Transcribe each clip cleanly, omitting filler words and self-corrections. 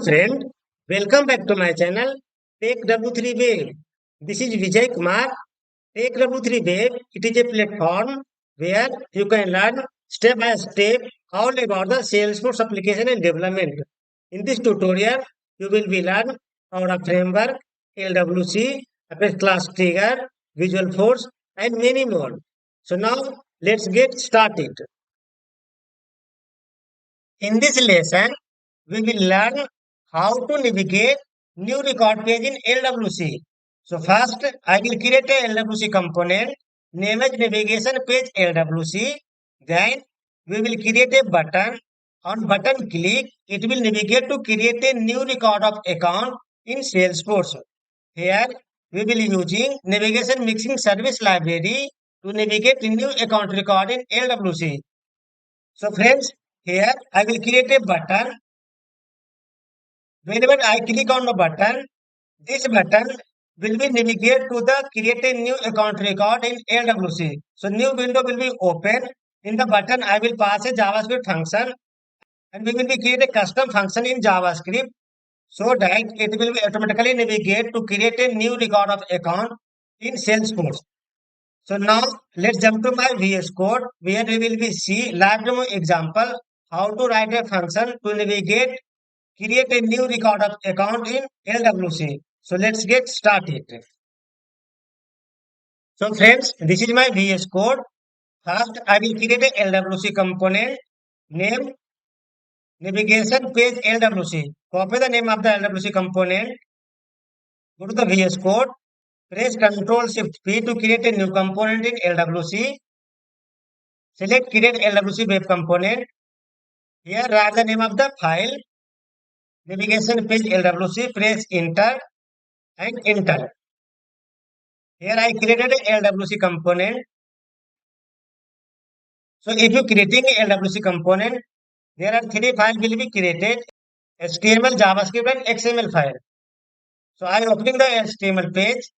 friend, welcome back to my channel Take W3 Web. This is Vijay Kumar. Take W3 Web, it is a platform where you can learn step by step all about the Salesforce application and development. In this tutorial, you will be learn our framework, LWC, Apex Class Trigger, Visual Force, and many more. So now let's get started. In this lesson, we will learn how to navigate new record page in LWC. So first, I will create a LWC component, name as navigation page LWC. Then we will create a button. On button click, it will navigate to create a new record of account in Salesforce. Here, we will using navigation mixing service library to navigate new account record in LWC. So friends, here I will create a button. Whenever I click on the button, this button will be navigate to the create a new account record in LWC. So new window will be open. In the button, I will pass a JavaScript function and we will be create a custom function in JavaScript so that it will be automatically navigate to create a new record of account in Salesforce. So now let's jump to my VS Code where we will be see live demo example how to write a function to navigate create a new record of account in LWC. So let's get started. So friends, this is my VS Code. First, I will create a LWC component name navigation page LWC. Copy the name of the LWC component. Go to the VS Code. Press Ctrl Shift P to create a new component in LWC. Select create LWC web component. Here write the name of the file. Navigation page LWC. Press enter and enter. Here I created a LWC component. So if you creating a LWC component, there are three files will be created: HTML, JavaScript, and XML file. So I am opening the HTML page.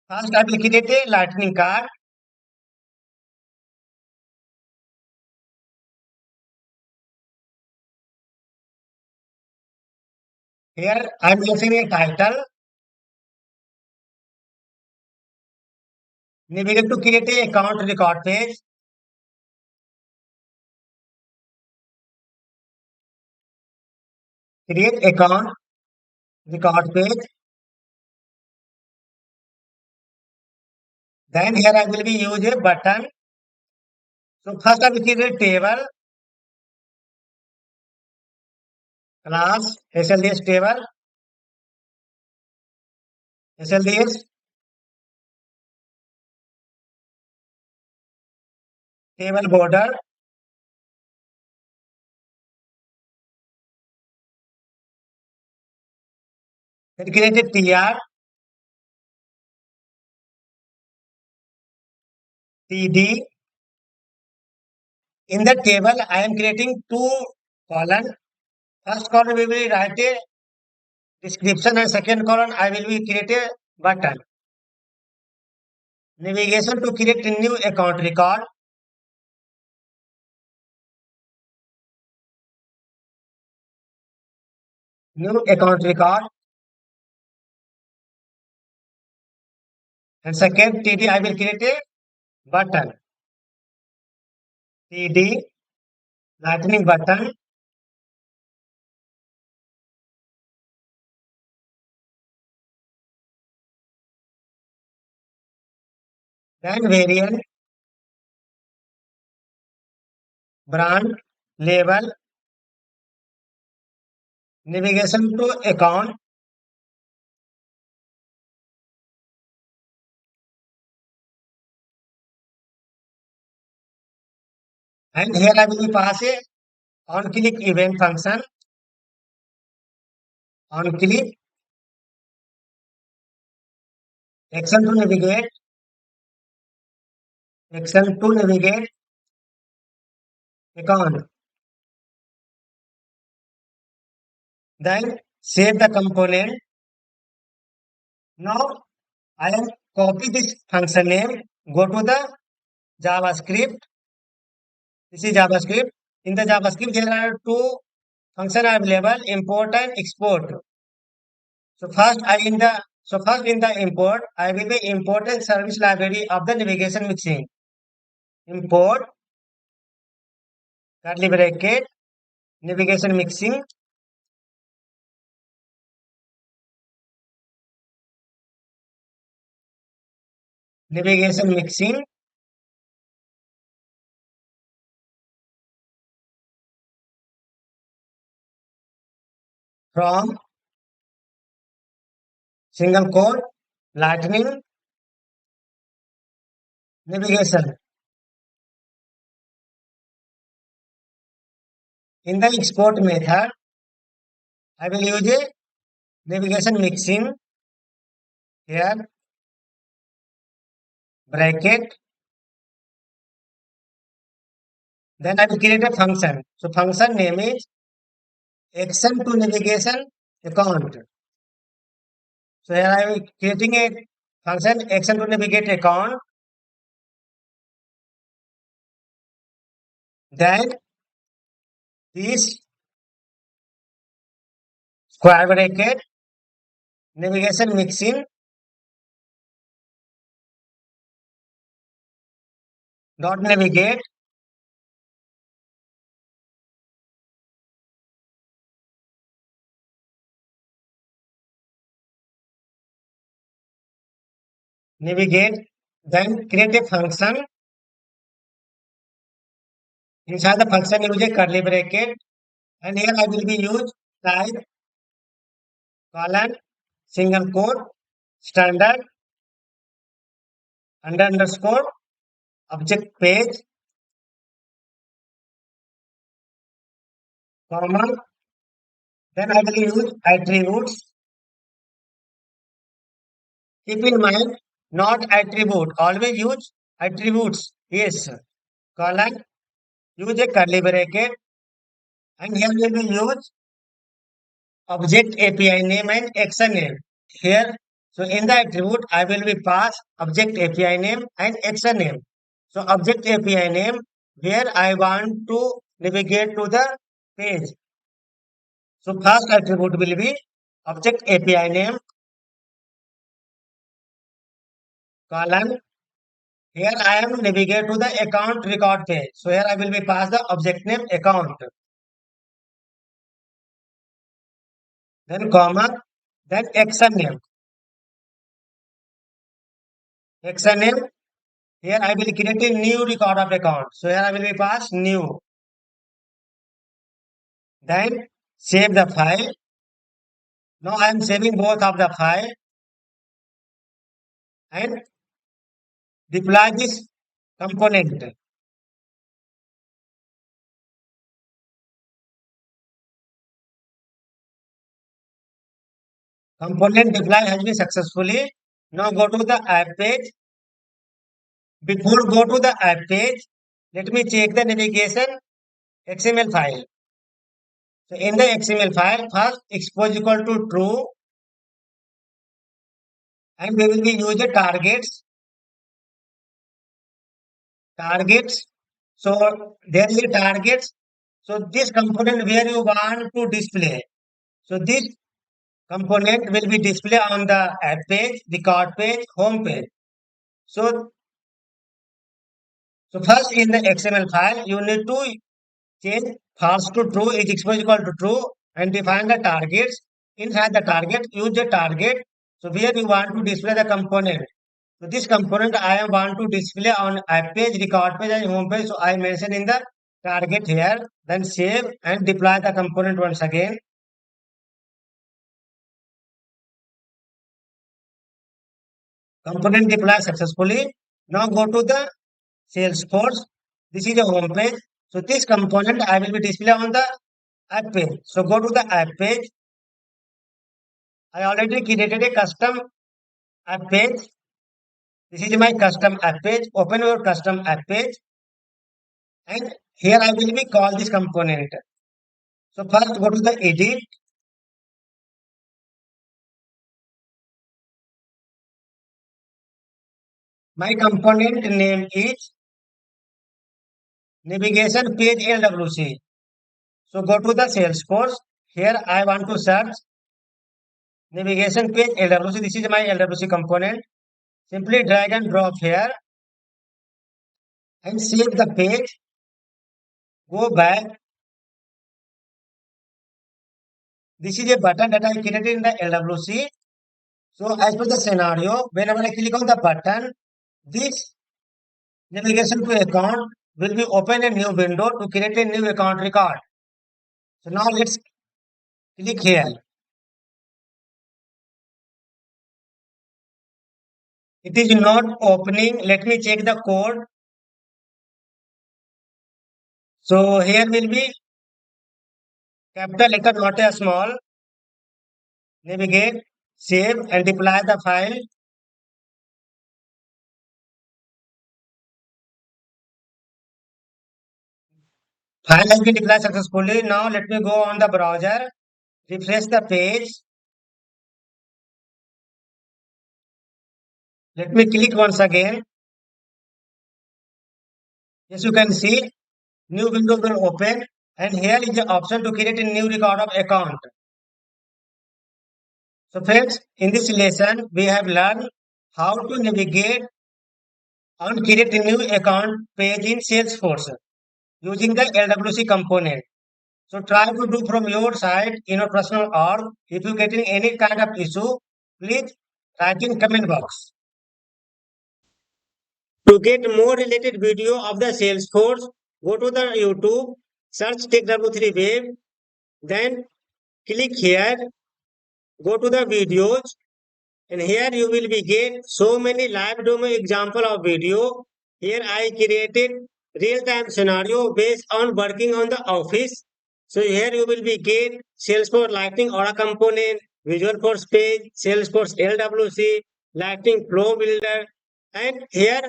First, I will create a lightning card. Here I am using a title. Navigate to create a account record page. Create account record page. Then here I will be use a button. So first I will create a table class SLDS table. SLDS table border. Then create a TR, TD. In the table, I am creating two columns. First column we will write a description and second column I will be create a button. Navigation to create a new account record. New account record. And second TD I will create a button. TD lightning button. Then variant, brand, label, navigation to account. And here I will pass a on click event function. On click action to navigate. Action to navigate account. Then save the component. Now I am copy this function name. Go to the JavaScript. This is JavaScript. In the JavaScript, there are two function are available, import and export. So first in the import, I will be importing service library of the navigation mixing. Import curly bracket navigation mixing. Navigation mixing from single quote lightning navigation. In the export method, I will use a navigation mixing here bracket. Then I will create a function. So function name is action to navigation account. So here I will creating a function action to navigate account. Then this square bracket navigation mixing dot navigate navigate. Then create a function. Inside the function use a curly bracket, and here I will be use type colon single quote standard underscore object page comma. Then I will use attributes. Keep in mind, not attribute. Always use attributes. Yes. Colon. Use a curly bracket. And here we will use object API name and action name. Here. So in the attribute, I will be pass object API name and action name. So object API name, where I want to navigate to the page. So first attribute will be object API name colon. Here I am navigate to the account record page. So here I will be pass the object name account. Then comma. Then action name. Action name. Here I will create a new record of account. So here I will be pass new. Then save the file. Now I am saving both of the file and deploy this component. Component deploy has been successfully. Now go to the app page. Before go to the app page, let me check the navigation XML file. So in the XML file, first expose equal to true, and we will be use the targets. Targets. So there is a targets. So this component where you want to display. So this component will be displayed on the app page, the card page, home page. So, so first in the XML file, you need to change false to true is equal to true and define the targets. Inside the target, use the target. So where you want to display the component. So this component I am want to display on app page, record page and home page. So I mention in the target here, then save and deploy the component once again. Component deployed successfully. Now go to the Salesforce. This is a home page. So this component I will be display on the app page. So go to the app page. I already created a custom app page. This is my custom app page. Open your custom app page. And here I will be call this component. So first go to the edit. My component name is navigation page LWC. So go to the Salesforce. Here I want to search navigation page LWC. This is my LWC component. Simply drag and drop here and save the page. Go back. This is a button that I created in the LWC. So as per the scenario, whenever I click on the button, this navigation to account will be open a new window to create a new account record. So now let's click here. It is not opening. Let me check the code. So here will be capital letter, not a small. Navigate, save and deploy the file. File has been deployed successfully. Now let me go on the browser, refresh the page. Let me click once again. Yes, you can see new window will open and here is the option to create a new record of account. So friends, in this lesson, we have learned how to navigate and create a new account page in Salesforce using the LWC component. So try to do from your side in your personal org. If you getting any kind of issue, please write in comment box. To get more related video of the Salesforce, go to the YouTube, search TechW3 Web, then click here, go to the videos, and here you will be get so many live demo example of video. Here I created real-time scenario based on working on the office. So here you will be get Salesforce Lightning Aura component, Visual Force page, Salesforce LWC, Lightning Flow Builder, and here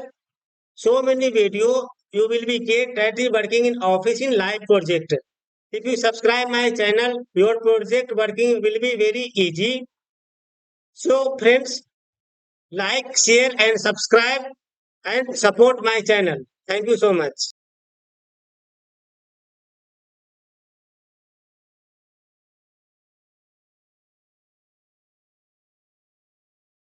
so many video you will be get that is working in office in live project. If you subscribe my channel, your project working will be very easy. So friends, like, share and subscribe and support my channel. Thank you so much.